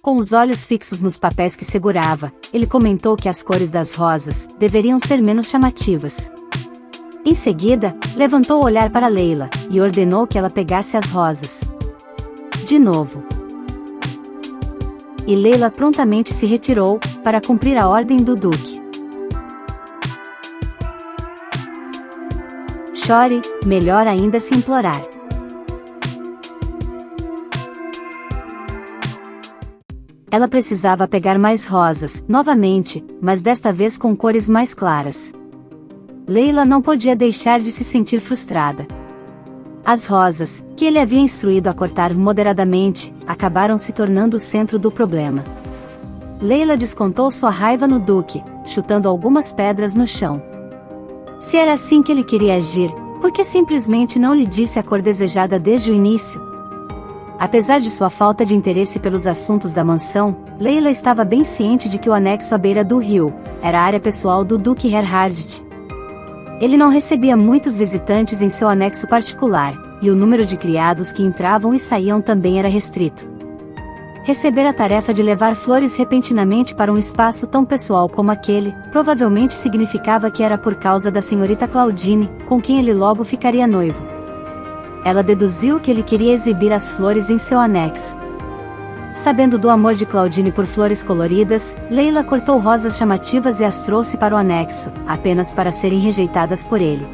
Com os olhos fixos nos papéis que segurava, ele comentou que as cores das rosas deveriam ser menos chamativas. Em seguida, levantou o olhar para Leila, e ordenou que ela pegasse as rosas. De novo. E Leila prontamente se retirou, para cumprir a ordem do Duque. Chore, melhor ainda se implorar. Ela precisava pegar mais rosas, novamente, mas desta vez com cores mais claras. Leila não podia deixar de se sentir frustrada. As rosas, que ele havia instruído a cortar moderadamente, acabaram se tornando o centro do problema. Leila descontou sua raiva no Duque, chutando algumas pedras no chão. Se era assim que ele queria agir, por que simplesmente não lhe disse a cor desejada desde o início? Apesar de sua falta de interesse pelos assuntos da mansão, Leila estava bem ciente de que o anexo à beira do rio era a área pessoal do Duque Erhardit. Ele não recebia muitos visitantes em seu anexo particular, e o número de criados que entravam e saíam também era restrito. Receber a tarefa de levar flores repentinamente para um espaço tão pessoal como aquele, provavelmente significava que era por causa da senhorita Claudine, com quem ele logo ficaria noivo. Ela deduziu que ele queria exibir as flores em seu anexo. Sabendo do amor de Claudine por flores coloridas, Leila cortou rosas chamativas e as trouxe para o anexo, apenas para serem rejeitadas por ele.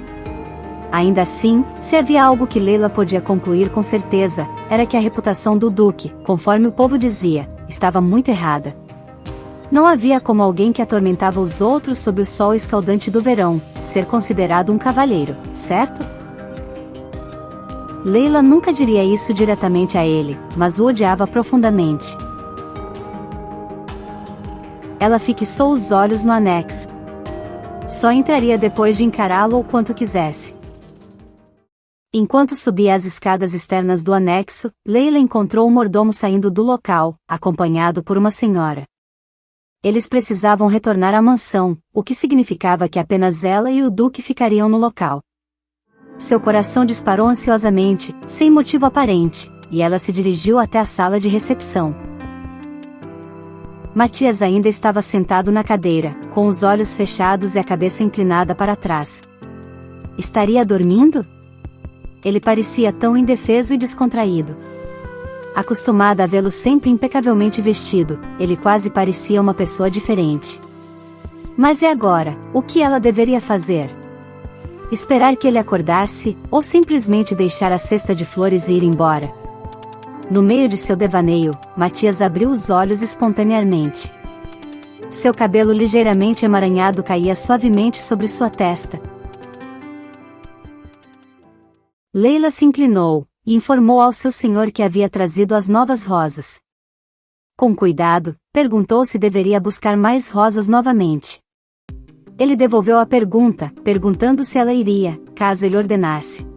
Ainda assim, se havia algo que Leila podia concluir com certeza, era que a reputação do Duque, conforme o povo dizia, estava muito errada. Não havia como alguém que atormentava os outros sob o sol escaldante do verão, ser considerado um cavalheiro, certo? Leila nunca diria isso diretamente a ele, mas o odiava profundamente. Ela fixou os olhos no anexo. Só entraria depois de encará-lo o quanto quisesse. Enquanto subia as escadas externas do anexo, Leila encontrou o mordomo saindo do local, acompanhado por uma senhora. Eles precisavam retornar à mansão, o que significava que apenas ela e o Duque ficariam no local. Seu coração disparou ansiosamente, sem motivo aparente, e ela se dirigiu até a sala de recepção. Matias ainda estava sentado na cadeira, com os olhos fechados e a cabeça inclinada para trás. Estaria dormindo? Ele parecia tão indefeso e descontraído. Acostumada a vê-lo sempre impecavelmente vestido, ele quase parecia uma pessoa diferente. Mas e agora, o que ela deveria fazer? Esperar que ele acordasse, ou simplesmente deixar a cesta de flores e ir embora? No meio de seu devaneio, Matias abriu os olhos espontaneamente. Seu cabelo ligeiramente emaranhado caía suavemente sobre sua testa. Leila se inclinou, e informou ao seu senhor que havia trazido as novas rosas. Com cuidado, perguntou se deveria buscar mais rosas novamente. Ele devolveu a pergunta, perguntando se ela iria, caso ele ordenasse.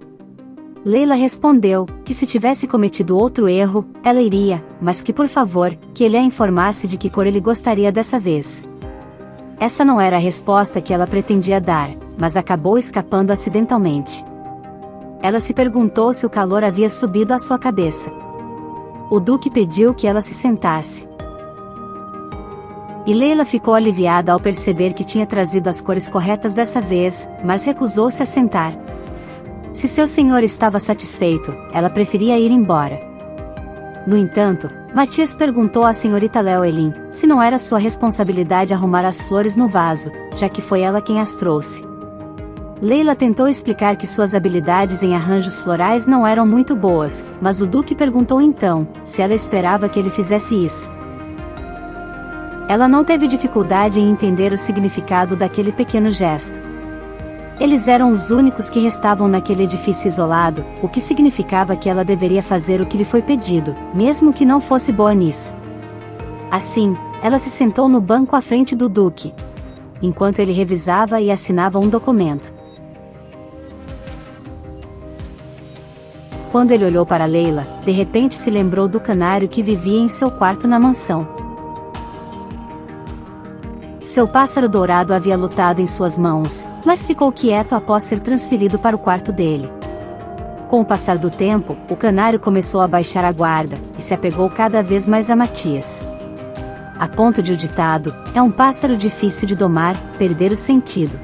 Leila respondeu, que se tivesse cometido outro erro, ela iria, mas que por favor, que ele a informasse de que cor ele gostaria dessa vez. Essa não era a resposta que ela pretendia dar, mas acabou escapando acidentalmente. Ela se perguntou se o calor havia subido à sua cabeça. O Duque pediu que ela se sentasse. E Leila ficou aliviada ao perceber que tinha trazido as cores corretas dessa vez, mas recusou-se a sentar. Se seu senhor estava satisfeito, ela preferia ir embora. No entanto, Matias perguntou à senhorita Llewellyn se não era sua responsabilidade arrumar as flores no vaso, já que foi ela quem as trouxe. Leila tentou explicar que suas habilidades em arranjos florais não eram muito boas, mas o Duque perguntou então se ela esperava que ele fizesse isso. Ela não teve dificuldade em entender o significado daquele pequeno gesto. Eles eram os únicos que restavam naquele edifício isolado, o que significava que ela deveria fazer o que lhe foi pedido, mesmo que não fosse boa nisso. Assim, ela se sentou no banco à frente do Duque, enquanto ele revisava e assinava um documento. Quando ele olhou para Leila, de repente se lembrou do canário que vivia em seu quarto na mansão. Seu pássaro dourado havia lutado em suas mãos, mas ficou quieto após ser transferido para o quarto dele. Com o passar do tempo, o canário começou a baixar a guarda, e se apegou cada vez mais a Matias. A ponto de o ditado, é um pássaro difícil de domar, perder o sentido.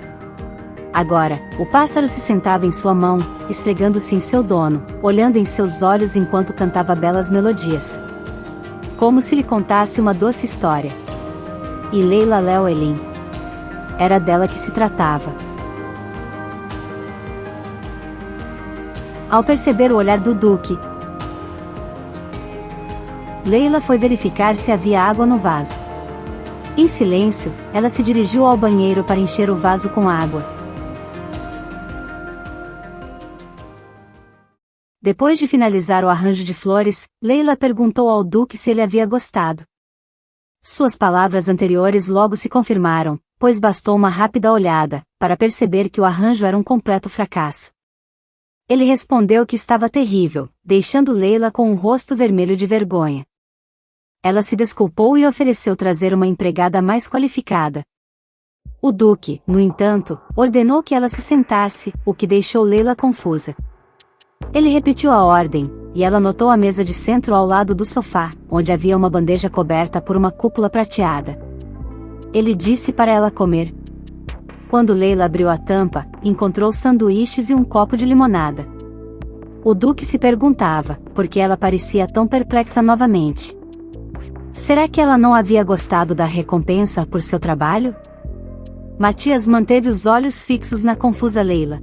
Agora, o pássaro se sentava em sua mão, esfregando-se em seu dono, olhando em seus olhos enquanto cantava belas melodias. Como se lhe contasse uma doce história. E Leila Llewellyn. Era dela que se tratava. Ao perceber o olhar do Duque, Leila foi verificar se havia água no vaso. Em silêncio, ela se dirigiu ao banheiro para encher o vaso com água. Depois de finalizar o arranjo de flores, Leila perguntou ao Duque se ele havia gostado. Suas palavras anteriores logo se confirmaram, pois bastou uma rápida olhada, para perceber que o arranjo era um completo fracasso. Ele respondeu que estava terrível, deixando Leila com um rosto vermelho de vergonha. Ela se desculpou e ofereceu trazer uma empregada mais qualificada. O Duque, no entanto, ordenou que ela se sentasse, o que deixou Leila confusa. Ele repetiu a ordem, e ela notou a mesa de centro ao lado do sofá, onde havia uma bandeja coberta por uma cúpula prateada. Ele disse para ela comer. Quando Leila abriu a tampa, encontrou sanduíches e um copo de limonada. O Duque se perguntava, por que ela parecia tão perplexa novamente. Será que ela não havia gostado da recompensa por seu trabalho? Matias manteve os olhos fixos na confusa Leila.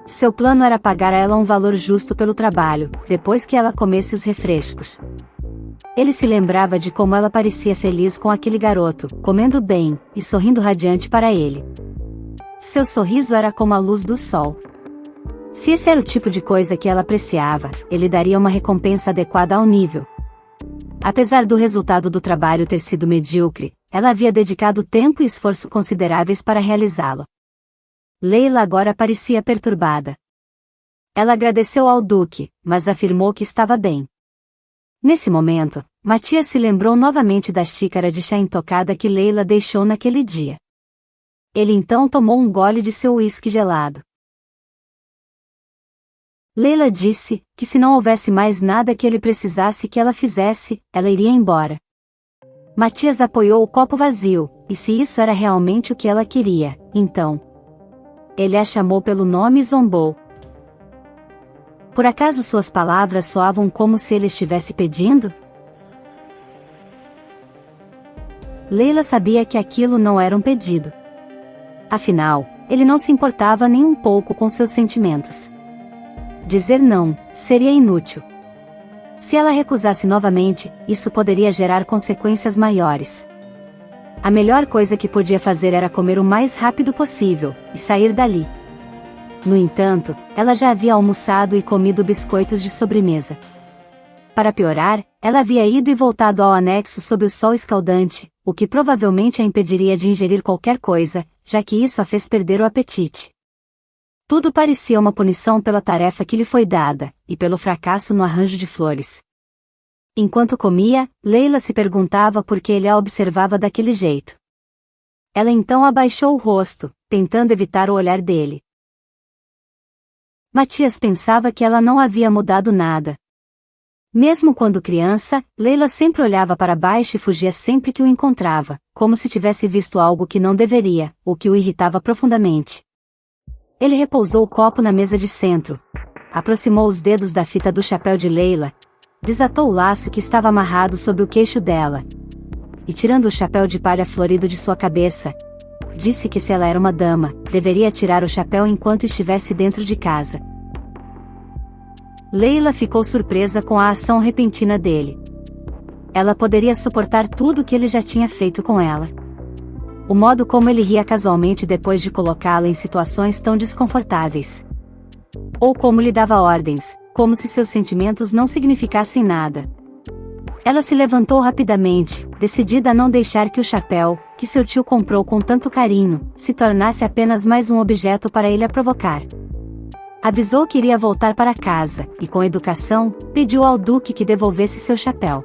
Seu plano era pagar a ela um valor justo pelo trabalho, depois que ela comesse os refrescos. Ele se lembrava de como ela parecia feliz com aquele garoto, comendo bem, e sorrindo radiante para ele. Seu sorriso era como a luz do sol. Se esse era o tipo de coisa que ela apreciava, ele daria uma recompensa adequada ao nível. Apesar do resultado do trabalho ter sido medíocre, ela havia dedicado tempo e esforço consideráveis para realizá-lo. Leila agora parecia perturbada. Ela agradeceu ao Duque, mas afirmou que estava bem. Nesse momento, Matias se lembrou novamente da xícara de chá intocada que Leila deixou naquele dia. Ele então tomou um gole de seu uísque gelado. Leila disse que se não houvesse mais nada que ele precisasse que ela fizesse, ela iria embora. Matias apoiou o copo vazio, e se isso era realmente o que ela queria, então... Ele a chamou pelo nome e zombou. Por acaso suas palavras soavam como se ele estivesse pedindo? Leila sabia que aquilo não era um pedido. Afinal, ele não se importava nem um pouco com seus sentimentos. Dizer não seria inútil. Se ela recusasse novamente, isso poderia gerar consequências maiores. A melhor coisa que podia fazer era comer o mais rápido possível, e sair dali. No entanto, ela já havia almoçado e comido biscoitos de sobremesa. Para piorar, ela havia ido e voltado ao anexo sob o sol escaldante, o que provavelmente a impediria de ingerir qualquer coisa, já que isso a fez perder o apetite. Tudo parecia uma punição pela tarefa que lhe foi dada, e pelo fracasso no arranjo de flores. Enquanto comia, Leila se perguntava por que ele a observava daquele jeito. Ela então abaixou o rosto, tentando evitar o olhar dele. Matias pensava que ela não havia mudado nada. Mesmo quando criança, Leila sempre olhava para baixo e fugia sempre que o encontrava, como se tivesse visto algo que não deveria, o que o irritava profundamente. Ele repousou o copo na mesa de centro. Aproximou os dedos da fita do chapéu de Leila. Desatou o laço que estava amarrado sob o queixo dela. E tirando o chapéu de palha florido de sua cabeça, disse que se ela era uma dama, deveria tirar o chapéu enquanto estivesse dentro de casa. Leila ficou surpresa com a ação repentina dele. Ela poderia suportar tudo o que ele já tinha feito com ela. O modo como ele ria casualmente depois de colocá-la em situações tão desconfortáveis. Ou como lhe dava ordens, como se seus sentimentos não significassem nada. Ela se levantou rapidamente, decidida a não deixar que o chapéu, que seu tio comprou com tanto carinho, se tornasse apenas mais um objeto para ele a provocar. Avisou que iria voltar para casa, e com educação, pediu ao Duque que devolvesse seu chapéu.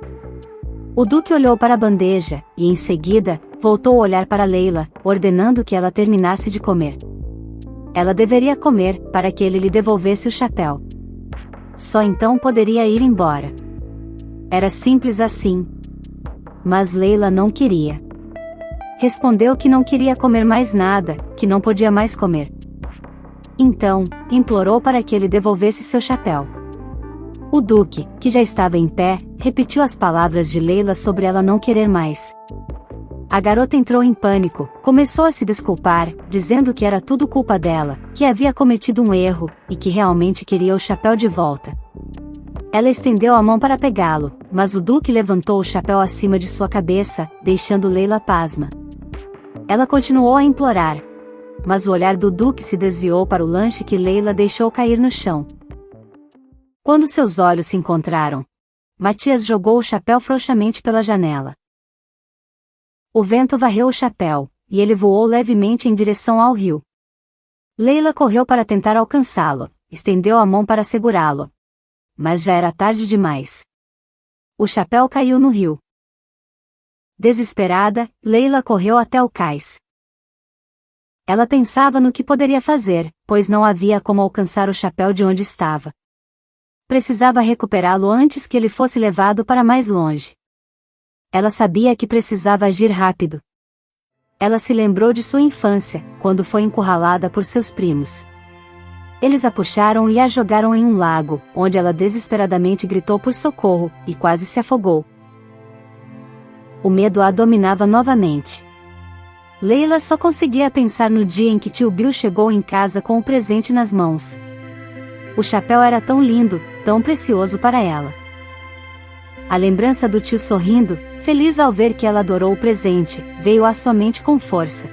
O Duque olhou para a bandeja, e em seguida, voltou a olhar para Leila, ordenando que ela terminasse de comer. Ela deveria comer, para que ele lhe devolvesse o chapéu. Só então poderia ir embora. Era simples assim. Mas Leila não queria. Respondeu que não queria comer mais nada, que não podia mais comer. Então, implorou para que ele devolvesse seu chapéu. O Duque, que já estava em pé, repetiu as palavras de Leila sobre ela não querer mais. A garota entrou em pânico, começou a se desculpar, dizendo que era tudo culpa dela, que havia cometido um erro, e que realmente queria o chapéu de volta. Ela estendeu a mão para pegá-lo, mas o Duque levantou o chapéu acima de sua cabeça, deixando Leila pasma. Ela continuou a implorar. Mas o olhar do Duque se desviou para o lanche que Leila deixou cair no chão. Quando seus olhos se encontraram, Matias jogou o chapéu frouxamente pela janela. O vento varreu o chapéu, e ele voou levemente em direção ao rio. Leila correu para tentar alcançá-lo, estendeu a mão para segurá-lo. Mas já era tarde demais. O chapéu caiu no rio. Desesperada, Leila correu até o cais. Ela pensava no que poderia fazer, pois não havia como alcançar o chapéu de onde estava. Precisava recuperá-lo antes que ele fosse levado para mais longe. Ela sabia que precisava agir rápido. Ela se lembrou de sua infância, quando foi encurralada por seus primos. Eles a puxaram e a jogaram em um lago, onde ela desesperadamente gritou por socorro, e quase se afogou. O medo a dominava novamente. Leila só conseguia pensar no dia em que tio Bill chegou em casa com o presente nas mãos. O chapéu era tão lindo, tão precioso para ela. A lembrança do tio sorrindo, feliz ao ver que ela adorou o presente, veio à sua mente com força.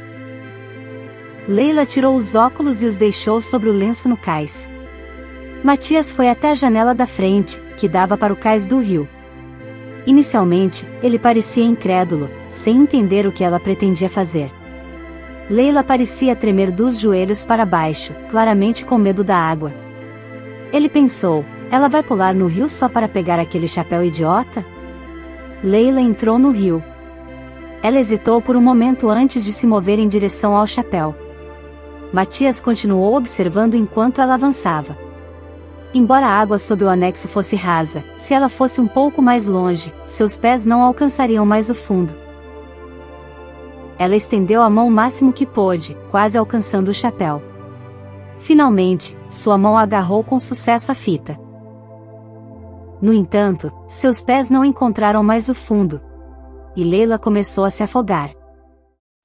Leila tirou os óculos e os deixou sobre o lenço no cais. Matias foi até a janela da frente, que dava para o cais do rio. Inicialmente, ele parecia incrédulo, sem entender o que ela pretendia fazer. Leila parecia tremer dos joelhos para baixo, claramente com medo da água. Ele pensou, ela vai pular no rio só para pegar aquele chapéu idiota? Leila entrou no rio. Ela hesitou por um momento antes de se mover em direção ao chapéu. Matias continuou observando enquanto ela avançava. Embora a água sob o anexo fosse rasa, se ela fosse um pouco mais longe, seus pés não alcançariam mais o fundo. Ela estendeu a mão o máximo que pôde, quase alcançando o chapéu. Finalmente, sua mão agarrou com sucesso a fita. No entanto, seus pés não encontraram mais o fundo. E Leila começou a se afogar.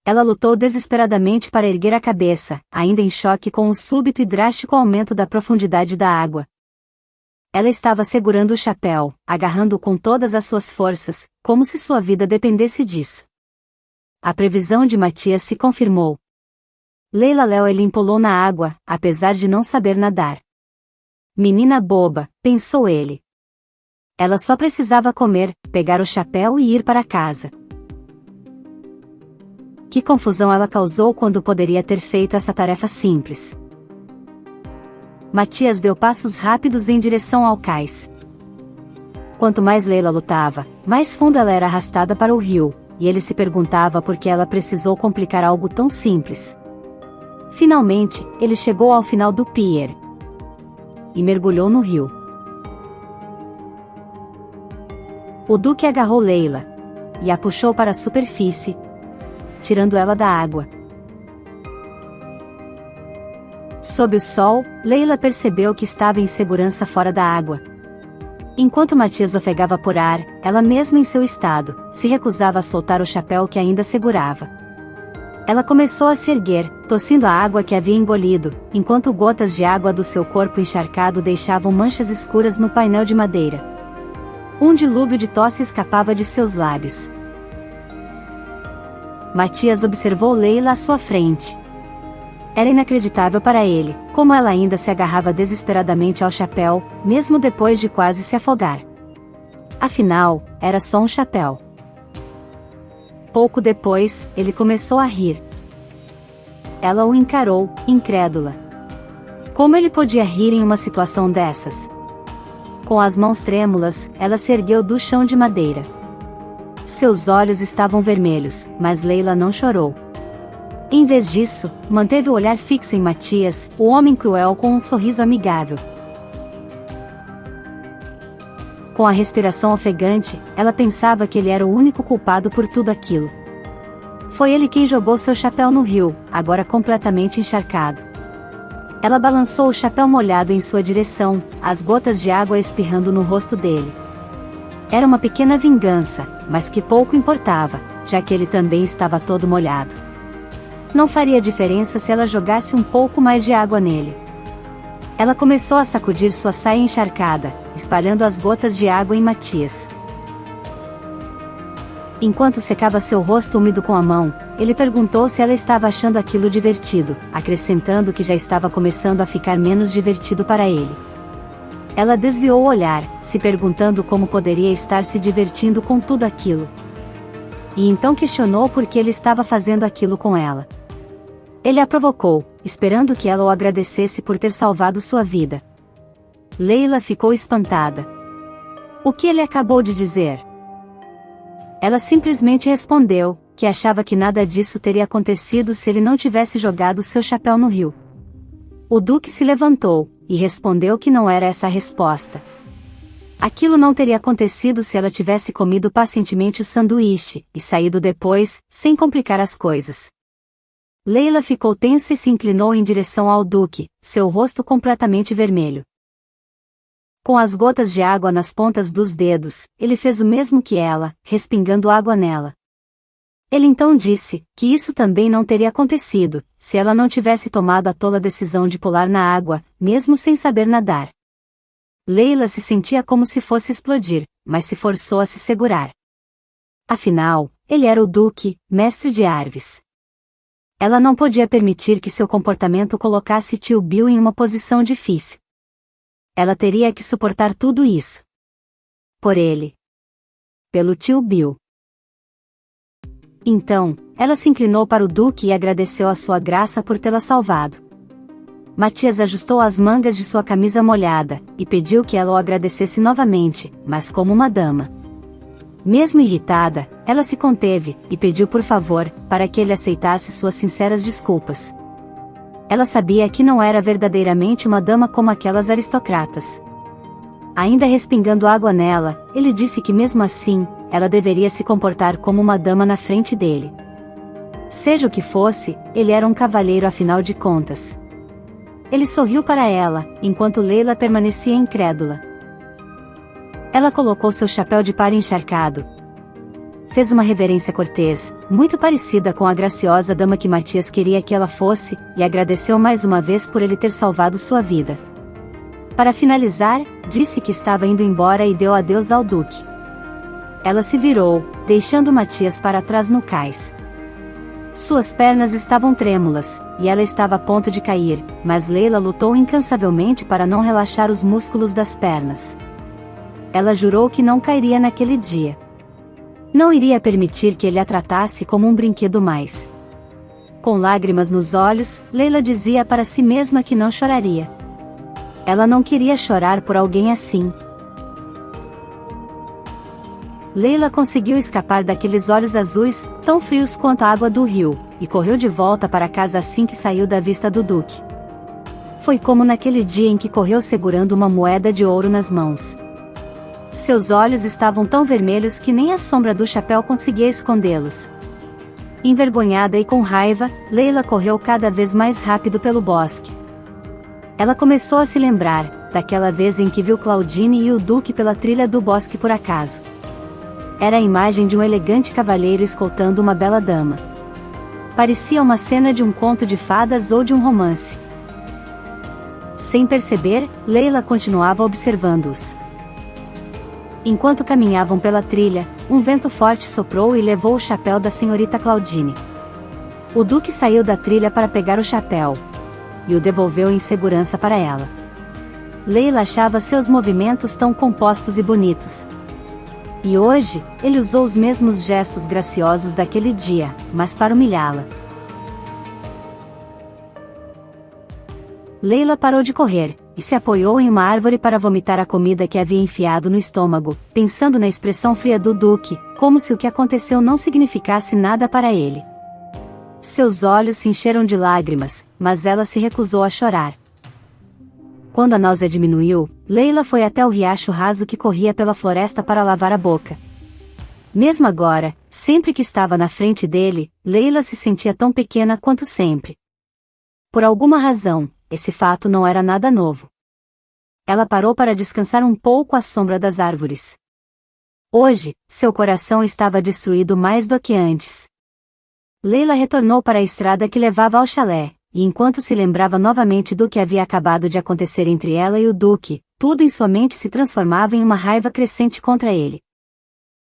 Ela lutou desesperadamente para erguer a cabeça, ainda em choque com o súbito e drástico aumento da profundidade da água. Ela estava segurando o chapéu, agarrando-o com todas as suas forças, como se sua vida dependesse disso. A previsão de Matias se confirmou. Leila Llewellyn pulou na água, apesar de não saber nadar. Menina boba, pensou ele. Ela só precisava comer, pegar o chapéu e ir para casa. Que confusão ela causou quando poderia ter feito essa tarefa simples. Matias deu passos rápidos em direção ao cais. Quanto mais Leila lutava, mais fundo ela era arrastada para o rio, e ele se perguntava por que ela precisou complicar algo tão simples. Finalmente, ele chegou ao final do pier. E mergulhou no rio. O Duque agarrou Leila. E a puxou para a superfície, tirando ela da água. Sob o sol, Leila percebeu que estava em segurança fora da água. Enquanto Matias ofegava por ar, ela mesmo em seu estado, se recusava a soltar o chapéu que ainda segurava. Ela começou a se erguer, tossindo a água que havia engolido, enquanto gotas de água do seu corpo encharcado deixavam manchas escuras no painel de madeira. Um dilúvio de tosse escapava de seus lábios. Matias observou Leila à sua frente. Era inacreditável para ele, como ela ainda se agarrava desesperadamente ao chapéu, mesmo depois de quase se afogar. Afinal, era só um chapéu. Pouco depois, ele começou a rir. Ela o encarou, incrédula. Como ele podia rir em uma situação dessas? Com as mãos trêmulas, ela se ergueu do chão de madeira. Seus olhos estavam vermelhos, mas Leila não chorou. Em vez disso, manteve o olhar fixo em Matias, o homem cruel com um sorriso amigável. Com a respiração ofegante, ela pensava que ele era o único culpado por tudo aquilo. Foi ele quem jogou seu chapéu no rio, agora completamente encharcado. Ela balançou o chapéu molhado em sua direção, as gotas de água espirrando no rosto dele. Era uma pequena vingança, mas que pouco importava, já que ele também estava todo molhado. Não faria diferença se ela jogasse um pouco mais de água nele. Ela começou a sacudir sua saia encharcada, espalhando as gotas de água em Matias. Enquanto secava seu rosto úmido com a mão, ele perguntou se ela estava achando aquilo divertido, acrescentando que já estava começando a ficar menos divertido para ele. Ela desviou o olhar, se perguntando como poderia estar se divertindo com tudo aquilo. E então questionou por que ele estava fazendo aquilo com ela. Ele a provocou, esperando que ela o agradecesse por ter salvado sua vida. Leila ficou espantada. O que ele acabou de dizer? Ela simplesmente respondeu, que achava que nada disso teria acontecido se ele não tivesse jogado seu chapéu no rio. O Duque se levantou, e respondeu que não era essa a resposta. Aquilo não teria acontecido se ela tivesse comido pacientemente o sanduíche, e saído depois, sem complicar as coisas. Leila ficou tensa e se inclinou em direção ao Duque, seu rosto completamente vermelho. Com as gotas de água nas pontas dos dedos, ele fez o mesmo que ela, respingando água nela. Ele então disse, que isso também não teria acontecido, se ela não tivesse tomado a tola decisão de pular na água, mesmo sem saber nadar. Leila se sentia como se fosse explodir, mas se forçou a se segurar. Afinal, ele era o Duque, mestre de Arves. Ela não podia permitir que seu comportamento colocasse tio Bill em uma posição difícil. Ela teria que suportar tudo isso. Por ele. Pelo tio Bill. Então, ela se inclinou para o Duque e agradeceu a sua graça por tê-la salvado. Matias ajustou as mangas de sua camisa molhada, e pediu que ela o agradecesse novamente, mas como uma dama. Mesmo irritada, ela se conteve, e pediu por favor, para que ele aceitasse suas sinceras desculpas. Ela sabia que não era verdadeiramente uma dama como aquelas aristocratas. Ainda respingando água nela, ele disse que mesmo assim, ela deveria se comportar como uma dama na frente dele. Seja o que fosse, ele era um cavalheiro afinal de contas. Ele sorriu para ela, enquanto Leila permanecia incrédula. Ela colocou seu chapéu de palha encharcado. Fez uma reverência cortês, muito parecida com a graciosa dama que Matias queria que ela fosse, e agradeceu mais uma vez por ele ter salvado sua vida. Para finalizar, disse que estava indo embora e deu adeus ao Duque. Ela se virou, deixando Matias para trás no cais. Suas pernas estavam trêmulas, e ela estava a ponto de cair, mas Leila lutou incansavelmente para não relaxar os músculos das pernas. Ela jurou que não cairia naquele dia. Não iria permitir que ele a tratasse como um brinquedo mais. Com lágrimas nos olhos, Leila dizia para si mesma que não choraria. Ela não queria chorar por alguém assim. Leila conseguiu escapar daqueles olhos azuis, tão frios quanto a água do rio, e correu de volta para casa assim que saiu da vista do Duque. Foi como naquele dia em que correu segurando uma moeda de ouro nas mãos. Seus olhos estavam tão vermelhos que nem a sombra do chapéu conseguia escondê-los. Envergonhada e com raiva, Leila correu cada vez mais rápido pelo bosque. Ela começou a se lembrar, daquela vez em que viu Claudine e o Duque pela trilha do bosque por acaso. Era a imagem de um elegante cavalheiro escoltando uma bela dama. Parecia uma cena de um conto de fadas ou de um romance. Sem perceber, Leila continuava observando-os. Enquanto caminhavam pela trilha, um vento forte soprou e levou o chapéu da senhorita Claudine. O Duque saiu da trilha para pegar o chapéu. E o devolveu em segurança para ela. Leila achava seus movimentos tão compostos e bonitos. E hoje, ele usou os mesmos gestos graciosos daquele dia, mas para humilhá-la. Leila parou de correr, e se apoiou em uma árvore para vomitar a comida que havia enfiado no estômago, pensando na expressão fria do Duque, como se o que aconteceu não significasse nada para ele. Seus olhos se encheram de lágrimas, mas ela se recusou a chorar. Quando a náusea diminuiu, Leila foi até o riacho raso que corria pela floresta para lavar a boca. Mesmo agora, sempre que estava na frente dele, Leila se sentia tão pequena quanto sempre. Por alguma razão, esse fato não era nada novo. Ela parou para descansar um pouco à sombra das árvores. Hoje, seu coração estava destruído mais do que antes. Leila retornou para a estrada que levava ao chalé, e enquanto se lembrava novamente do que havia acabado de acontecer entre ela e o Duque, tudo em sua mente se transformava em uma raiva crescente contra ele.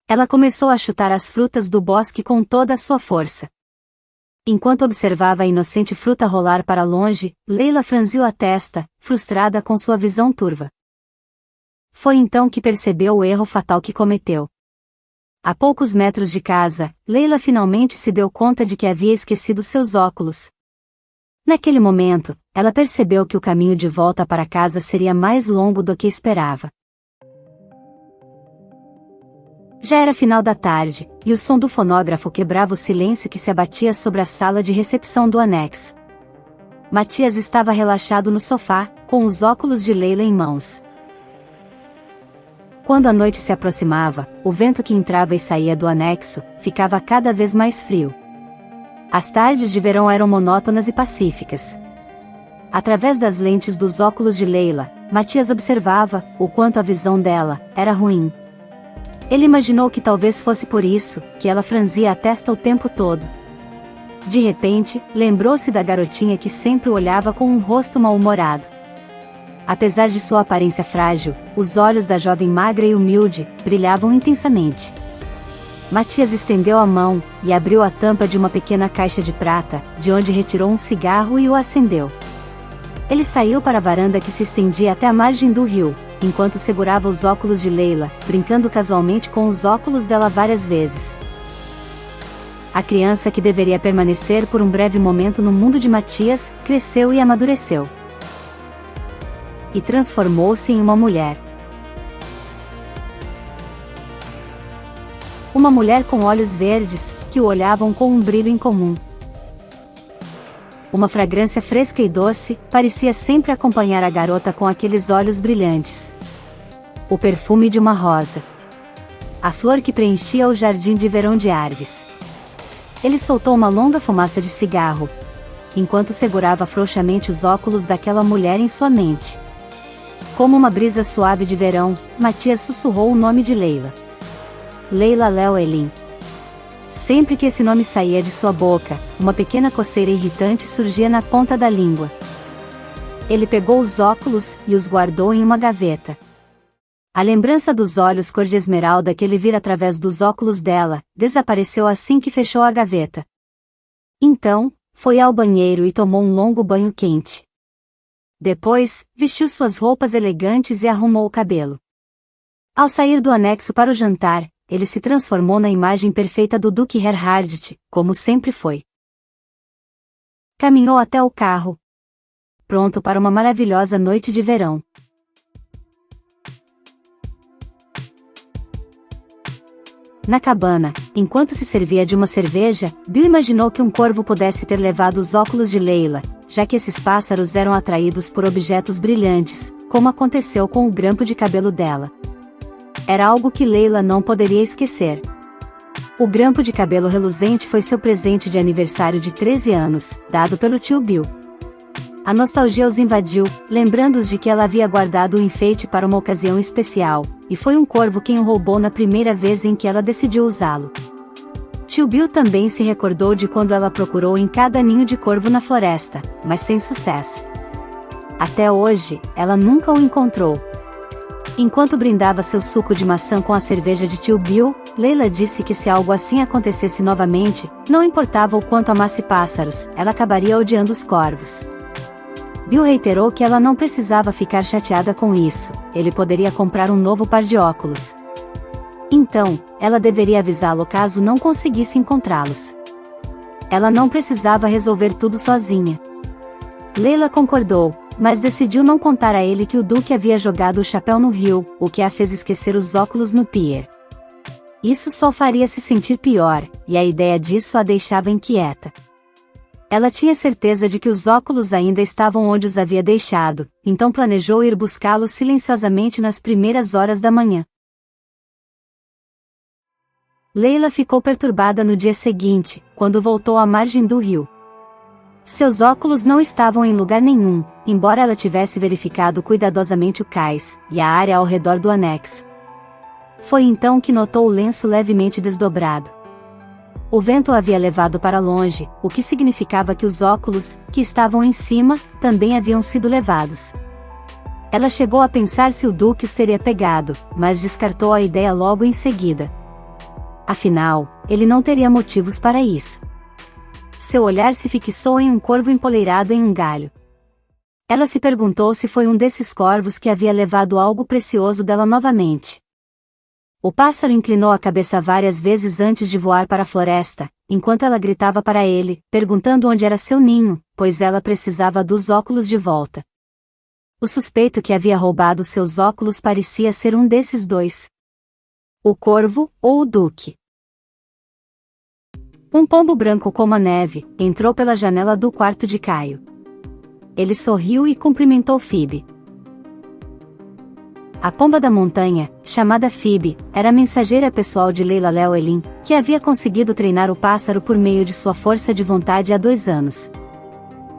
Ela começou a chutar as frutas do bosque com toda a sua força. Enquanto observava a inocente fruta rolar para longe, Leila franziu a testa, frustrada com sua visão turva. Foi então que percebeu o erro fatal que cometeu. A poucos metros de casa, Leila finalmente se deu conta de que havia esquecido seus óculos. Naquele momento, ela percebeu que o caminho de volta para casa seria mais longo do que esperava. Já era final da tarde, e o som do fonógrafo quebrava o silêncio que se abatia sobre a sala de recepção do anexo. Matias estava relaxado no sofá, com os óculos de Leila em mãos. Quando a noite se aproximava, o vento que entrava e saía do anexo ficava cada vez mais frio. As tardes de verão eram monótonas e pacíficas. Através das lentes dos óculos de Leila, Matias observava o quanto a visão dela era ruim. Ele imaginou que talvez fosse por isso que ela franzia a testa o tempo todo. De repente, lembrou-se da garotinha que sempre o olhava com um rosto mal-humorado. Apesar de sua aparência frágil, os olhos da jovem magra e humilde brilhavam intensamente. Matias estendeu a mão e abriu a tampa de uma pequena caixa de prata, de onde retirou um cigarro e o acendeu. Ele saiu para a varanda que se estendia até a margem do rio, enquanto segurava os óculos de Leila, brincando casualmente com os óculos dela várias vezes. A criança que deveria permanecer por um breve momento no mundo de Matias, cresceu e amadureceu. E transformou-se em uma mulher. Uma mulher com olhos verdes, que o olhavam com um brilho incomum. Uma fragrância fresca e doce parecia sempre acompanhar a garota com aqueles olhos brilhantes. O perfume de uma rosa. A flor que preenchia o jardim de verão de Arves. Ele soltou uma longa fumaça de cigarro, enquanto segurava frouxamente os óculos daquela mulher em sua mente. Como uma brisa suave de verão, Matias sussurrou o nome de Leila. Leila Llewellyn. Sempre que esse nome saía de sua boca, uma pequena coceira irritante surgia na ponta da língua. Ele pegou os óculos e os guardou em uma gaveta. A lembrança dos olhos cor de esmeralda que ele vira através dos óculos dela, desapareceu assim que fechou a gaveta. Então, foi ao banheiro e tomou um longo banho quente. Depois, vestiu suas roupas elegantes e arrumou o cabelo. Ao sair do anexo para o jantar, ele se transformou na imagem perfeita do Duque Erhardt, como sempre foi. Caminhou até o carro, pronto para uma maravilhosa noite de verão. Na cabana, enquanto se servia de uma cerveja, Bill imaginou que um corvo pudesse ter levado os óculos de Leila, já que esses pássaros eram atraídos por objetos brilhantes, como aconteceu com o grampo de cabelo dela. Era algo que Leila não poderia esquecer. O grampo de cabelo reluzente foi seu presente de aniversário de 13 anos, dado pelo tio Bill. A nostalgia os invadiu, lembrando-os de que ela havia guardado o enfeite para uma ocasião especial, e foi um corvo quem o roubou na primeira vez em que ela decidiu usá-lo. Tio Bill também se recordou de quando ela procurou em cada ninho de corvo na floresta, mas sem sucesso. Até hoje, ela nunca o encontrou. Enquanto brindava seu suco de maçã com a cerveja de tio Bill, Leila disse que se algo assim acontecesse novamente, não importava o quanto amasse pássaros, ela acabaria odiando os corvos. Bill reiterou que ela não precisava ficar chateada com isso, ele poderia comprar um novo par de óculos. Então, ela deveria avisá-lo caso não conseguisse encontrá-los. Ela não precisava resolver tudo sozinha. Leila concordou, mas decidiu não contar a ele que o Duque havia jogado o chapéu no rio, o que a fez esquecer os óculos no pier. Isso só faria se sentir pior, e a ideia disso a deixava inquieta. Ela tinha certeza de que os óculos ainda estavam onde os havia deixado, então planejou ir buscá-los silenciosamente nas primeiras horas da manhã. Leila ficou perturbada no dia seguinte, quando voltou à margem do rio. Seus óculos não estavam em lugar nenhum, embora ela tivesse verificado cuidadosamente o cais e a área ao redor do anexo. Foi então que notou o lenço levemente desdobrado. O vento o havia levado para longe, o que significava que os óculos, que estavam em cima, também haviam sido levados. Ela chegou a pensar se o Duque os teria pegado, mas descartou a ideia logo em seguida. Afinal, ele não teria motivos para isso. Seu olhar se fixou em um corvo empoleirado em um galho. Ela se perguntou se foi um desses corvos que havia levado algo precioso dela novamente. O pássaro inclinou a cabeça várias vezes antes de voar para a floresta, enquanto ela gritava para ele, perguntando onde era seu ninho, pois ela precisava dos óculos de volta. O suspeito que havia roubado seus óculos parecia ser um desses dois. O corvo, ou o Duque. Um pombo branco como a neve, entrou pela janela do quarto de Caio. Ele sorriu e cumprimentou Phoebe. A pomba da montanha, chamada Phoebe, era a mensageira pessoal de Leila Llewellyn, que havia conseguido treinar o pássaro por meio de sua força de vontade há 2 anos.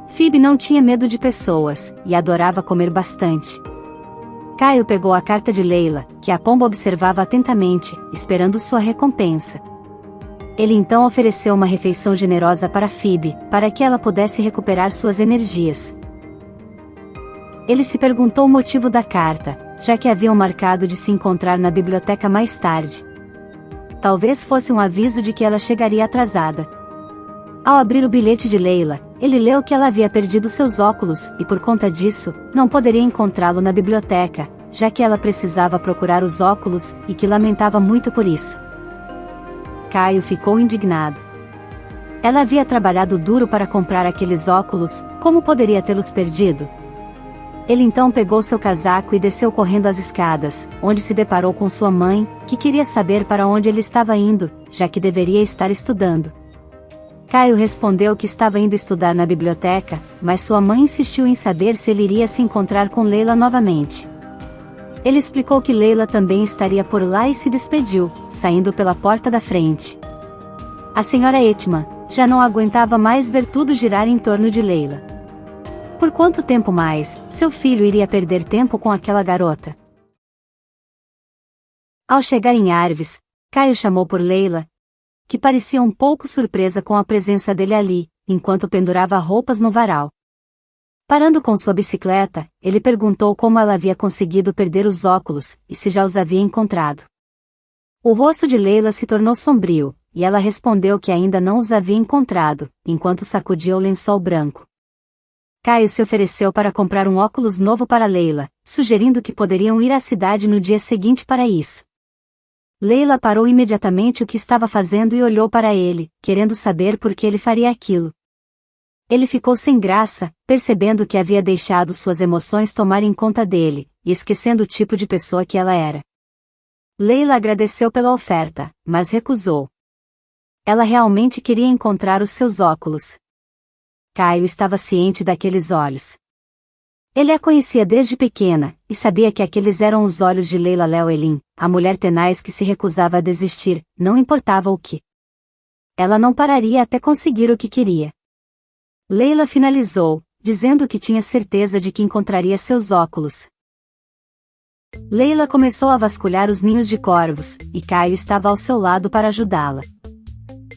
Phoebe não tinha medo de pessoas, e adorava comer bastante. Caio pegou a carta de Leila, que a pomba observava atentamente, esperando sua recompensa. Ele então ofereceu uma refeição generosa para Phoebe, para que ela pudesse recuperar suas energias. Ele se perguntou o motivo da carta, já que haviam marcado de se encontrar na biblioteca mais tarde. Talvez fosse um aviso de que ela chegaria atrasada. Ao abrir o bilhete de Leila, ele leu que ela havia perdido seus óculos e por conta disso, não poderia encontrá-lo na biblioteca, já que ela precisava procurar os óculos e que lamentava muito por isso. Caio ficou indignado. Ela havia trabalhado duro para comprar aqueles óculos, como poderia tê-los perdido? Ele então pegou seu casaco e desceu correndo as escadas, onde se deparou com sua mãe, que queria saber para onde ele estava indo, já que deveria estar estudando. Caio respondeu que estava indo estudar na biblioteca, mas sua mãe insistiu em saber se ele iria se encontrar com Leila novamente. Ele explicou que Leila também estaria por lá e se despediu, saindo pela porta da frente. A senhora Etman já não aguentava mais ver tudo girar em torno de Leila. Por quanto tempo mais, seu filho iria perder tempo com aquela garota? Ao chegar em Arves, Caio chamou por Leila, que parecia um pouco surpresa com a presença dele ali, enquanto pendurava roupas no varal. Parando com sua bicicleta, ele perguntou como ela havia conseguido perder os óculos, e se já os havia encontrado. O rosto de Leila se tornou sombrio, e ela respondeu que ainda não os havia encontrado, enquanto sacudia o lençol branco. Caio se ofereceu para comprar um óculos novo para Leila, sugerindo que poderiam ir à cidade no dia seguinte para isso. Leila parou imediatamente o que estava fazendo e olhou para ele, querendo saber por que ele faria aquilo. Ele ficou sem graça, percebendo que havia deixado suas emoções tomarem conta dele, e esquecendo o tipo de pessoa que ela era. Leila agradeceu pela oferta, mas recusou. Ela realmente queria encontrar os seus óculos. Caio estava ciente daqueles olhos. Ele a conhecia desde pequena, e sabia que aqueles eram os olhos de Leila Llewellyn, a mulher tenaz que se recusava a desistir, não importava o que. Ela não pararia até conseguir o que queria. Leila finalizou, dizendo que tinha certeza de que encontraria seus óculos. Leila começou a vasculhar os ninhos de corvos, e Caio estava ao seu lado para ajudá-la.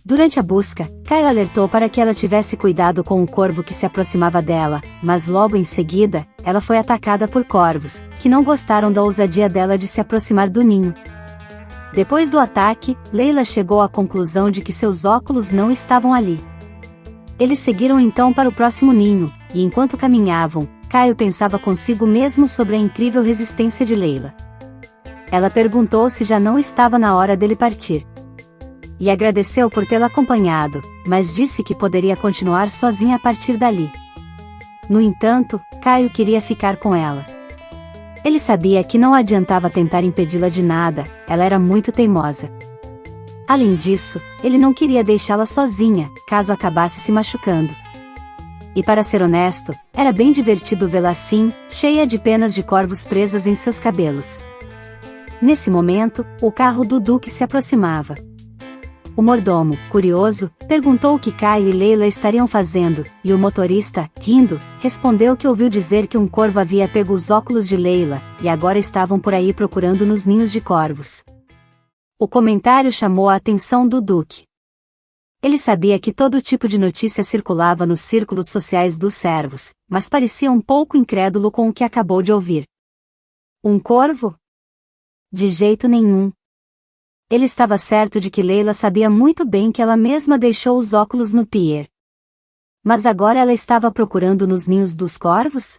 Durante a busca, Caio alertou para que ela tivesse cuidado com o corvo que se aproximava dela, mas logo em seguida, ela foi atacada por corvos, que não gostaram da ousadia dela de se aproximar do ninho. Depois do ataque, Leila chegou à conclusão de que seus óculos não estavam ali. Eles seguiram então para o próximo ninho, e enquanto caminhavam, Caio pensava consigo mesmo sobre a incrível resistência de Leila. Ela perguntou se já não estava na hora dele partir. E agradeceu por tê-la acompanhado, mas disse que poderia continuar sozinha a partir dali. No entanto, Caio queria ficar com ela. Ele sabia que não adiantava tentar impedi-la de nada, ela era muito teimosa. Além disso, ele não queria deixá-la sozinha, caso acabasse se machucando. E para ser honesto, era bem divertido vê-la assim, cheia de penas de corvos presas em seus cabelos. Nesse momento, o carro do Duque se aproximava. O mordomo, curioso, perguntou o que Caio e Leila estariam fazendo, e o motorista, rindo, respondeu que ouviu dizer que um corvo havia pego os óculos de Leila, e agora estavam por aí procurando nos ninhos de corvos. O comentário chamou a atenção do Duque. Ele sabia que todo tipo de notícia circulava nos círculos sociais dos servos, mas parecia um pouco incrédulo com o que acabou de ouvir. Um corvo? De jeito nenhum. Ele estava certo de que Leila sabia muito bem que ela mesma deixou os óculos no pier. Mas agora ela estava procurando nos ninhos dos corvos?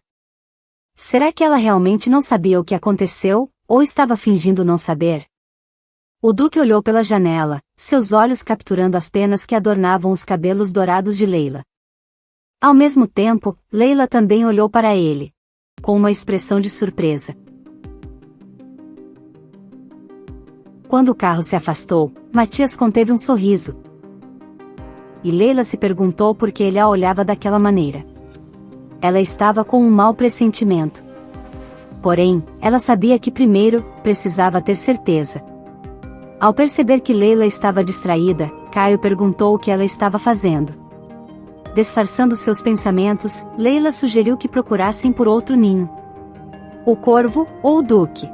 Será que ela realmente não sabia o que aconteceu, ou estava fingindo não saber? O Duque olhou pela janela, seus olhos capturando as penas que adornavam os cabelos dourados de Leila. Ao mesmo tempo, Leila também olhou para ele, com uma expressão de surpresa. Quando o carro se afastou, Matias conteve um sorriso. E Leila se perguntou por que ele a olhava daquela maneira. Ela estava com um mau pressentimento. Porém, ela sabia que primeiro, precisava ter certeza. Ao perceber que Leila estava distraída, Caio perguntou o que ela estava fazendo. Disfarçando seus pensamentos, Leila sugeriu que procurassem por outro ninho. O corvo, ou o Duque?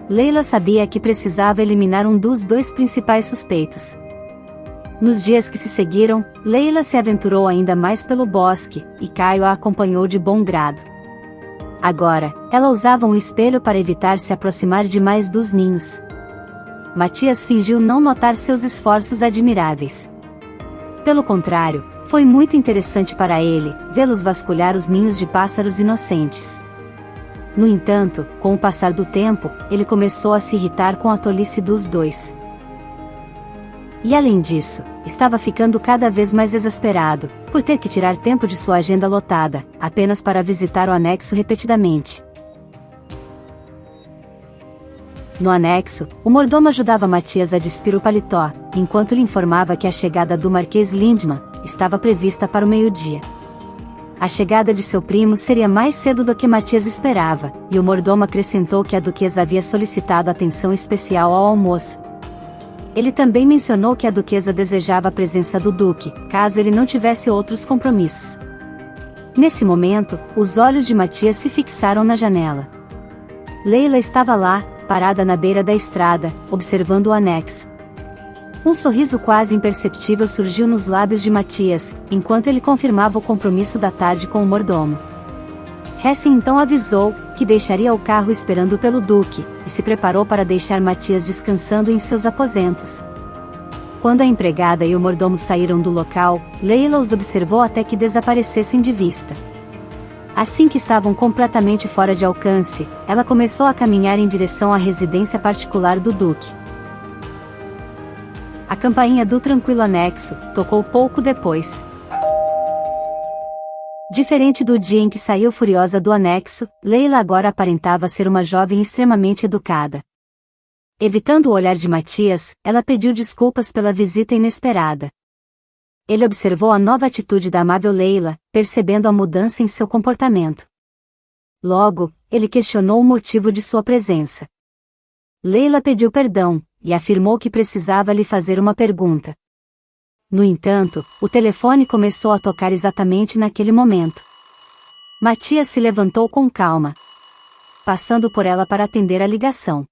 Leila sabia que precisava eliminar um dos dois principais suspeitos. Nos dias que se seguiram, Leila se aventurou ainda mais pelo bosque, e Caio a acompanhou de bom grado. Agora, ela usava um espelho para evitar se aproximar demais dos ninhos. Matias fingiu não notar seus esforços admiráveis. Pelo contrário, foi muito interessante para ele, vê-los vasculhar os ninhos de pássaros inocentes. No entanto, com o passar do tempo, ele começou a se irritar com a tolice dos dois. E além disso, estava ficando cada vez mais exasperado, por ter que tirar tempo de sua agenda lotada, apenas para visitar o anexo repetidamente. No anexo, o mordomo ajudava Matias a despir o paletó, enquanto lhe informava que a chegada do Marquês Lindman estava prevista para o meio-dia. A chegada de seu primo seria mais cedo do que Matias esperava, e o mordomo acrescentou que a duquesa havia solicitado atenção especial ao almoço. Ele também mencionou que a duquesa desejava a presença do duque, caso ele não tivesse outros compromissos. Nesse momento, os olhos de Matias se fixaram na janela. Leila estava lá, parada na beira da estrada, observando o anexo. Um sorriso quase imperceptível surgiu nos lábios de Matias, enquanto ele confirmava o compromisso da tarde com o mordomo. Hessen então avisou que deixaria o carro esperando pelo Duque, e se preparou para deixar Matias descansando em seus aposentos. Quando a empregada e o mordomo saíram do local, Leila os observou até que desaparecessem de vista. Assim que estavam completamente fora de alcance, ela começou a caminhar em direção à residência particular do Duque. A campainha do tranquilo anexo tocou pouco depois. Diferente do dia em que saiu furiosa do anexo, Leila agora aparentava ser uma jovem extremamente educada. Evitando o olhar de Matias, ela pediu desculpas pela visita inesperada. Ele observou a nova atitude da amável Leila, percebendo a mudança em seu comportamento. Logo, ele questionou o motivo de sua presença. Leila pediu perdão, e afirmou que precisava lhe fazer uma pergunta. No entanto, o telefone começou a tocar exatamente naquele momento. Matias se levantou com calma, passando por ela para atender a ligação.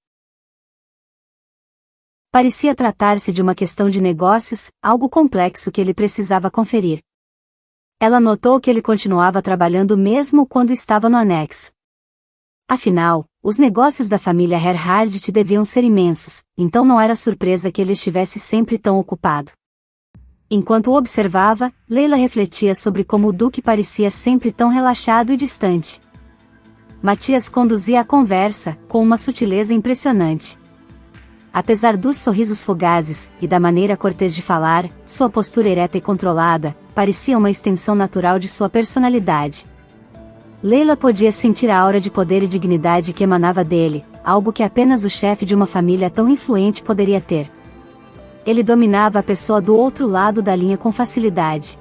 Parecia tratar-se de uma questão de negócios, algo complexo que ele precisava conferir. Ela notou que ele continuava trabalhando mesmo quando estava no anexo. Afinal, os negócios da família Herhardt deviam ser imensos, então não era surpresa que ele estivesse sempre tão ocupado. Enquanto o observava, Leila refletia sobre como o Duque parecia sempre tão relaxado e distante. Matias conduzia a conversa, com uma sutileza impressionante. Apesar dos sorrisos fugazes, e da maneira cortês de falar, sua postura ereta e controlada, parecia uma extensão natural de sua personalidade. Leila podia sentir a aura de poder e dignidade que emanava dele, algo que apenas o chefe de uma família tão influente poderia ter. Ele dominava a pessoa do outro lado da linha com facilidade.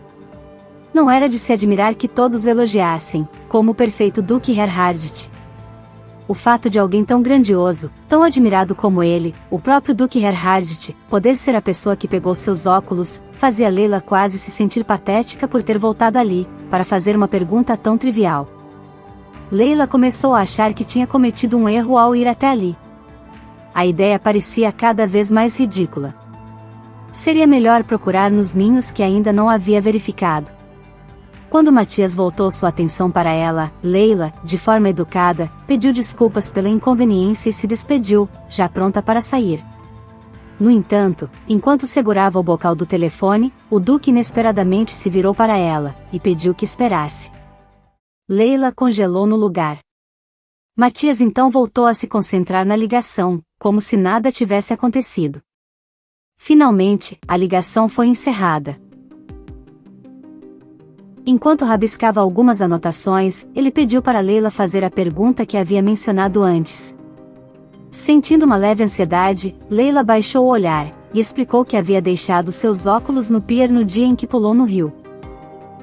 Não era de se admirar que todos o elogiassem, como o perfeito Duque Erhardit. O fato de alguém tão grandioso, tão admirado como ele, o próprio Duque Erhardit, poder ser a pessoa que pegou seus óculos, fazia Leila quase se sentir patética por ter voltado ali, para fazer uma pergunta tão trivial. Leila começou a achar que tinha cometido um erro ao ir até ali. A ideia parecia cada vez mais ridícula. Seria melhor procurar nos ninhos que ainda não havia verificado. Quando Matias voltou sua atenção para ela, Leila, de forma educada, pediu desculpas pela inconveniência e se despediu, já pronta para sair. No entanto, enquanto segurava o bocal do telefone, o Duque inesperadamente se virou para ela, e pediu que esperasse. Leila congelou no lugar. Matias então voltou a se concentrar na ligação, como se nada tivesse acontecido. Finalmente, a ligação foi encerrada. Enquanto rabiscava algumas anotações, ele pediu para Leila fazer a pergunta que havia mencionado antes. Sentindo uma leve ansiedade, Leila baixou o olhar, e explicou que havia deixado seus óculos no pier no dia em que pulou no rio.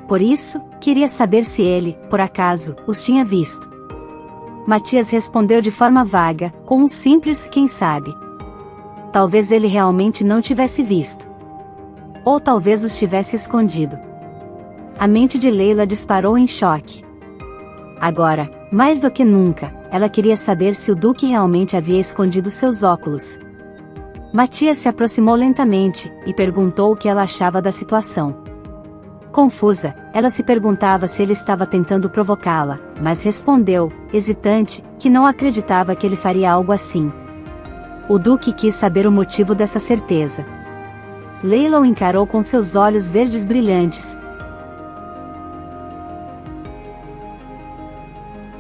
Por isso, queria saber se ele, por acaso, os tinha visto. Matias respondeu de forma vaga, com um simples "quem sabe". Talvez ele realmente não tivesse visto. Ou talvez os tivesse escondido. A mente de Leila disparou em choque. Agora, mais do que nunca, ela queria saber se o Duque realmente havia escondido seus óculos. Matias se aproximou lentamente, e perguntou o que ela achava da situação. Confusa, ela se perguntava se ele estava tentando provocá-la, mas respondeu, hesitante, que não acreditava que ele faria algo assim. O Duque quis saber o motivo dessa certeza. Leila o encarou com seus olhos verdes brilhantes.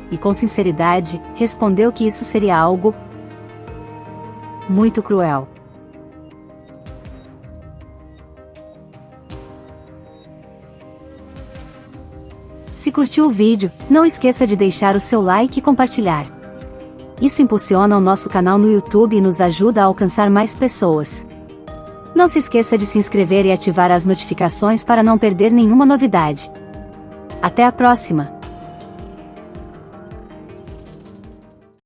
E com sinceridade, respondeu que isso seria algo muito cruel. Se curtiu o vídeo, não esqueça de deixar o seu like e compartilhar. Isso impulsiona o nosso canal no YouTube e nos ajuda a alcançar mais pessoas. Não se esqueça de se inscrever e ativar as notificações para não perder nenhuma novidade. Até a próxima!